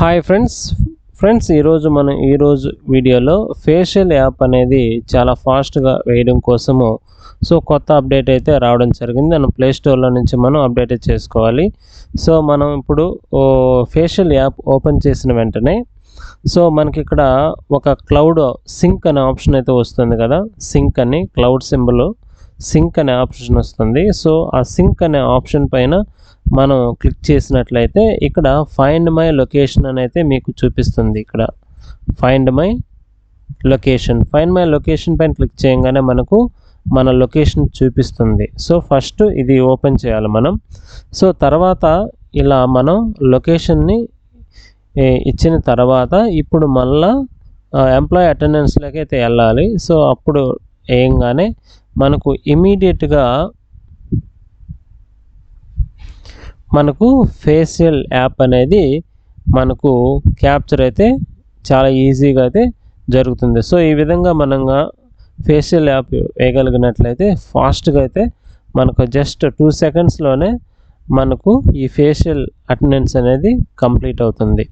Hi friends ఈరోజు వీడియోలో facial app అనేది చాలా ఫాస్ట్గా వేయడం కోసము కొత్త అప్డేట్ అయితే రావడం జరిగింది. మనం ప్లే స్టోర్లో నుంచి మనం అప్డేట్ చేసుకోవాలి. మనం ఇప్పుడు ఫేషియల్ యాప్ ఓపెన్ చేసిన వెంటనే మనకి ఇక్కడ ఒక క్లౌడ్ సింక్ అనే ఆప్షన్ అయితే వస్తుంది కదా. సింక్ అని క్లౌడ్ సింబల్ సింక్ అనే ఆప్షన్ వస్తుంది. ఆ సింక్ అనే ఆప్షన్ పైన మనం క్లిక్ చేసినట్లయితే ఇక్కడ ఫైండ్ మై లొకేషన్ అని అయితే మీకు చూపిస్తుంది. ఇక్కడ ఫైండ్ మై లొకేషన్ పైన క్లిక్ చేయగానే మనకు మన లొకేషన్ చూపిస్తుంది. ఫస్ట్ ఇది ఓపెన్ చేయాలి మనం. తర్వాత ఇలా మనం లొకేషన్ని ఇచ్చిన తర్వాత ఇప్పుడు మళ్ళా ఎంప్లాయీ అటెండెన్స్లోకి అయితే వెళ్ళాలి. అప్పుడు వేయంగానే మనకు ఇమీడియట్గా మనకు ఫేషియల్ యాప్ అనేది మనకు క్యాప్చర్ అయితే చాలా ఈజీగా అయితే జరుగుతుంది. ఈ విధంగా మనం ఫేషియల్ యాప్ వేయగలిగినట్లయితే ఫాస్ట్గా అయితే మనకు జస్ట్ 2 సెకండ్స్లోనే మనకు ఈ ఫేషియల్ అటెండెన్స్ అనేది కంప్లీట్ అవుతుంది.